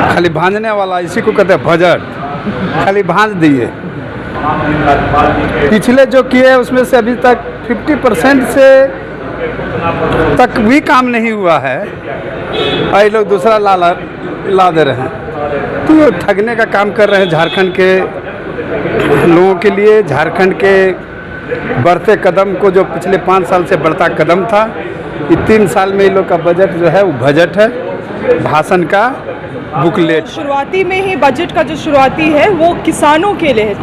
खाली भांजने वाला, इसी को कहते हैं बजट। खाली भांज दिए। पिछले जो किए उसमें से अभी तक 50% से तक भी काम नहीं हुआ है, और ये लोग दूसरा ला दे रहे हैं। तो ठगने का काम कर रहे हैं झारखंड के लोगों के लिए। झारखंड के बढ़ते कदम को, जो पिछले 5 साल से बढ़ता कदम था, ये 3 साल में इन लोग का बजट जो है वो बजट है, भाषण का बुकलेट। शुरुआती में ही बजट का जो शुरुआती है वो किसानों के लिए है।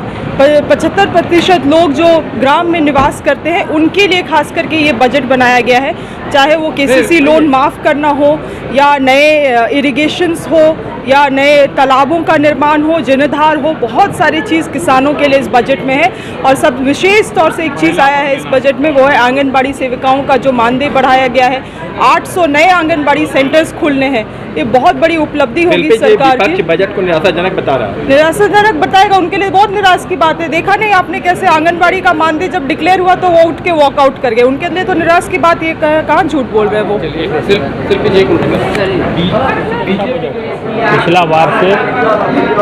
75% लोग जो ग्राम में निवास करते हैं उनके लिए खास करके ये बजट बनाया गया है। चाहे वो केसीसी लोन माफ़ करना हो, या नए इरिगेशंस हो, या नए तालाबों का निर्माण हो, जीर्णोद्धार हो, बहुत सारी चीज़ किसानों के लिए इस बजट में है। और सब विशेष तौर से एक चीज़ आया है इस बजट में, वो है आंगनबाड़ी सेविकाओं का जो मानदेय बढ़ाया गया है। 800 नए आंगनबाड़ी सेंटर्स खुलने हैं। ये बहुत बड़ी उपलब्धि होगी सरकार की। बजट को निराशाजनक बता रहा है। निराशाजनक बताएगा, उनके लिए बहुत निराश की बात है। देखा नहीं आपने कैसे आंगनबाड़ी का मानदेय जब डिक्लेयर हुआ तो वो उठ के वॉकआउट कर गए। उनके लिए तो निराश की बात, ये कहाँ झूठ बोल रहे हैं वो। पिछला बार से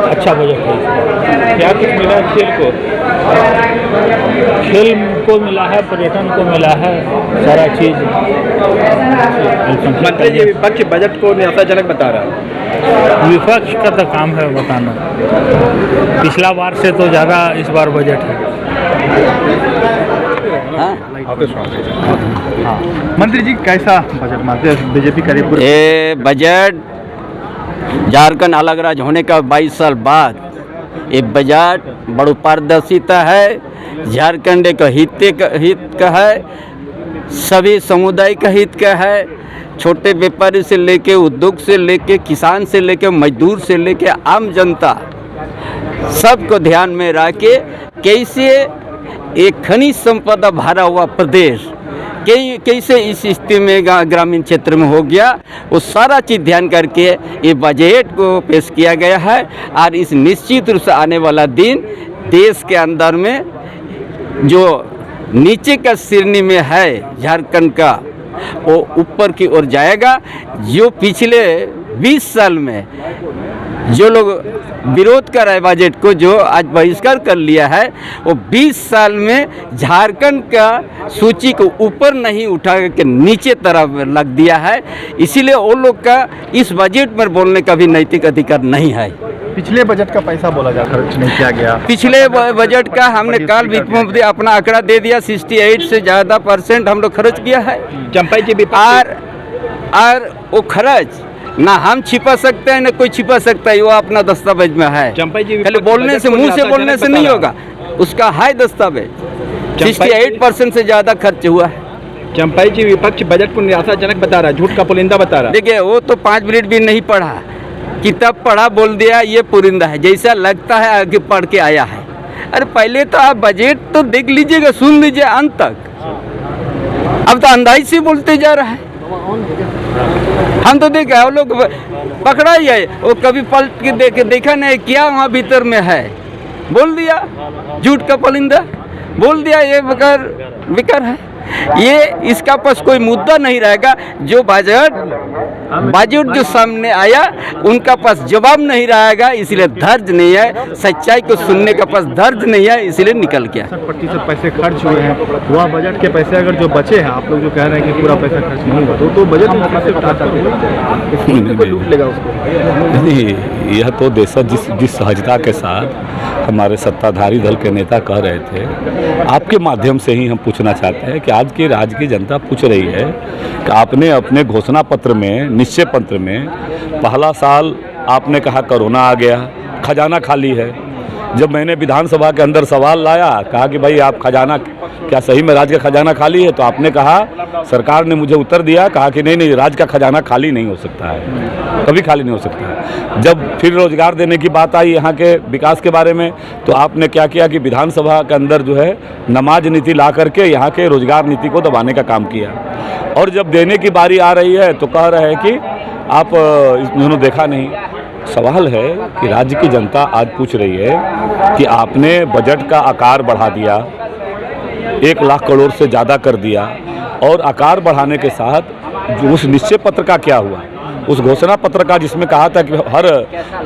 अच्छा बजट है। क्या कुछ मिला खेल को? खेल को मिला है, पर्यटन को मिला है, सारा चीज़। मंत्री जी विपक्ष बजट को निराशाजनक बता रहा है। विपक्ष का तो काम है बताना। पिछला बार से तो ज़्यादा इस बार बजट है। मंत्री जी कैसा बजट मानते हैं बीजेपी करीब? ये बजट झारखंड अलग राज्य होने का 22 साल बाद ये बजट बड़ी पारदर्शिता है। झारखंड का हित का है, सभी समुदाय का हित का है। छोटे व्यापारी से लेके, उद्योग से लेके, किसान से लेके, मजदूर से लेके आम जनता, सबको ध्यान में रख के कैसे एक खनिज संपदा भरा हुआ प्रदेश कैसे इस स्थिति में ग्रामीण क्षेत्र में हो गया, वो सारा चीज़ ध्यान करके ये बजट को पेश किया गया है। और इस निश्चित रूप से आने वाला दिन देश के अंदर में जो नीचे का श्रेणी में है झारखंड का, वो ऊपर की ओर जाएगा। जो पिछले 20 साल में जो लोग विरोध कर रहे हैं बजट को, जो आज बहिष्कार कर लिया है, वो 20 साल में झारखंड का सूची को ऊपर नहीं उठा के नीचे तरफ लग दिया है। इसीलिए वो लोग का इस बजट पर बोलने का भी नैतिक अधिकार नहीं है। पिछले बजट का पैसा बोला जा खर्च नहीं किया गया। पिछले बजट का हमने कल वित्त मंत्री अपना आंकड़ा दे दिया, 68 से ज़्यादा % हम लोग खर्च किया है। चंपाई जी और वो खर्च ना हम छिपा सकते हैं ना कोई छिपा सकता है, वो अपना दस्तावेज में है। चंपाई जी खाली बोलने से, मुंह से बोलने से नहीं होगा, उसका है दस्तावेज। 68% से ज़्यादा खर्च हुआ है। चंपाई जी विपक्ष बजट को निराशाजनक बता रहा है, झूठ का पुलिंदा बता रहा है। देखिए, वो तो 5 मिनट भी नहीं पढ़ा, किताब पढ़ा बोल दिया ये पुरिंदा है, जैसा लगता है आगे पढ़ के आया है। अरे पहले तो आप बजट तो देख लीजिएगा, सुन लीजिए अंत तक। अब तो अंदाज से बोलते जा रहा है। हम तो देखा, वो लोग पकड़ा ही है, वो कभी पलट के देखा नहीं क्या वहाँ भीतर में है, बोल दिया झूठ का पुलिंदा, बोल दिया ये बेकार है। ये इसका पास कोई मुद्दा नहीं रहेगा। जो बजट जो सामने आया उनका पास जवाब नहीं रहेगा, इसलिए धैर्य नहीं है, सच्चाई को सुनने का पास धैर्य नहीं है, इसलिए निकल गया। 60% पैसे खर्च हुए हैं, वह बजट के पैसे अगर जो बचे हैं, आप लोग जो कह रहे हैं कि पूरा पैसा खर्च नहीं हुआ, तो बजट में पैसे लूट लेगा उसको। नहीं, यह तो देश जिस सहजता के साथ हमारे सत्ताधारी दल के नेता कह रहे थे, आपके माध्यम से ही हम पूछना चाहते हैं कि आज के राज्य की जनता पूछ रही है कि आपने अपने घोषणा पत्र में, निश्चय पत्र में, पहला साल आपने कहा कोरोना आ गया, खजाना खाली है। जब मैंने विधानसभा के अंदर सवाल लाया, कहा कि भाई आप खजाना, क्या सही में राज्य का खजाना खाली है, तो आपने कहा, सरकार ने मुझे उत्तर दिया, कहा कि नहीं राज्य का खजाना खाली नहीं हो सकता है, कभी खाली नहीं हो सकता है। जब फिर रोजगार देने की बात आई यहाँ के विकास के बारे में, तो आपने क्या किया कि विधानसभा के अंदर जो है नमाज नीति ला करके यहाँ के रोजगार नीति को दबाने का काम किया। और जब देने की बारी आ रही है तो कह रहे हैं कि आप इन्होंने देखा नहीं। सवाल है कि राज्य की जनता आज पूछ रही है कि आपने बजट का आकार बढ़ा दिया, 1 लाख करोड़ से ज़्यादा कर दिया, और आकार बढ़ाने के साथ जो उस निश्चय पत्र का क्या हुआ, उस घोषणा पत्र का जिसमें कहा था कि हर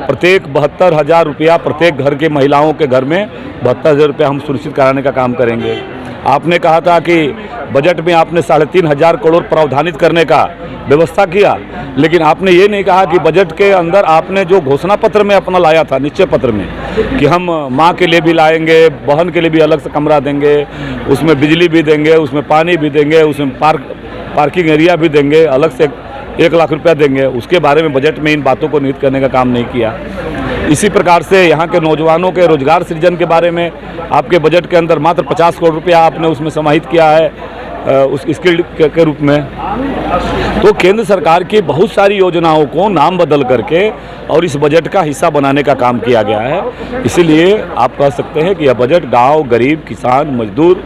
प्रत्येक 72,000 रुपया प्रत्येक घर के महिलाओं के घर में 72,000 रुपया हम सुनिश्चित कराने का काम करेंगे। आपने कहा था कि बजट में आपने 3,500 करोड़ प्रावधानित करने का व्यवस्था किया, लेकिन आपने ये नहीं कहा कि बजट के अंदर आपने जो घोषणा पत्र में अपना लाया था, निश्चय पत्र में, कि हम माँ के लिए भी लाएंगे, बहन के लिए भी अलग से कमरा देंगे, उसमें बिजली भी देंगे, उसमें पानी भी देंगे, उसमें पार्किंग एरिया भी देंगे, अलग से 1 लाख रुपया देंगे। उसके बारे में बजट में इन बातों को निहित करने का काम नहीं किया। इसी प्रकार से यहाँ के नौजवानों के रोजगार सृजन के बारे में आपके बजट के अंदर मात्र 50 करोड़ रुपया आपने उसमें समाहित किया है उस स्किल के रूप में। तो केंद्र सरकार की बहुत सारी योजनाओं को नाम बदल करके और इस बजट का हिस्सा बनाने का काम किया गया है। इसीलिए आप कह सकते हैं कि यह बजट गांव, गरीब, किसान, मजदूर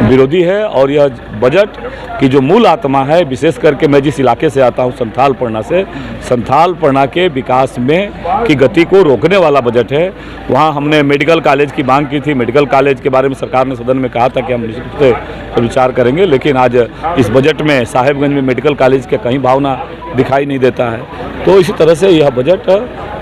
विरोधी है और यह बजट की जो मूल आत्मा है, विशेष करके मैं जिस इलाके से आता हूँ संथाल परना से, संथाल परना के विकास में की गति को रोकने वाला बजट है। वहाँ हमने मेडिकल कॉलेज की मांग की थी। मेडिकल कॉलेज के बारे में सरकार ने सदन में कहा था कि हम निश्चित रूप से विचार करेंगे, लेकिन आज इस बजट में साहेबगंज में मेडिकल कॉलेज के कहीं भावना दिखाई नहीं देता है। तो इसी तरह से यह बजट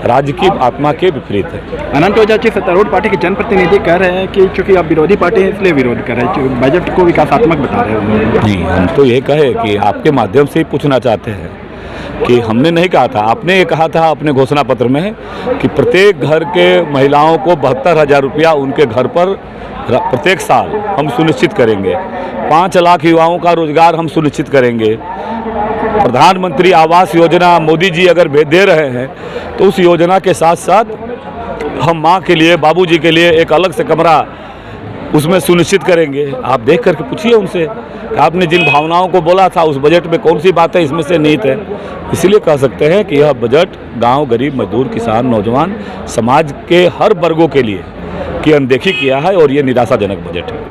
राज्य की आत्मा के विपरीत है। अनंत ओझा जी, सत्तारूढ़ पार्टी के जनप्रतिनिधि कह रहे हैं कि चूंकि आप विरोधी पार्टी हैं इसलिए विरोध कर रहे हैं, बजट को विकासात्मक बता रहे हैं। नहीं, हम तो ये कहे कि आपके माध्यम से ही पूछना चाहते हैं कि हमने नहीं कहा था, आपने ये कहा था अपने घोषणा पत्र में कि प्रत्येक घर के महिलाओं को 72,000 रुपया उनके घर पर प्रत्येक साल हम सुनिश्चित करेंगे। 5 लाख युवाओं का रोजगार हम सुनिश्चित करेंगे। प्रधानमंत्री आवास योजना मोदी जी अगर दे रहे हैं तो उस योजना के साथ साथ हम माँ के लिए, बाबूजी के लिए एक अलग से कमरा उसमें सुनिश्चित करेंगे। आप देख करके पूछिए उनसे कि आपने जिन भावनाओं को बोला था उस बजट में कौन सी बातें इसमें से निहित है। इसीलिए कह सकते हैं कि यह बजट गांव, गरीब, मजदूर, किसान, नौजवान, समाज के हर वर्गों के लिए की अनदेखी किया है और ये निराशाजनक बजट है।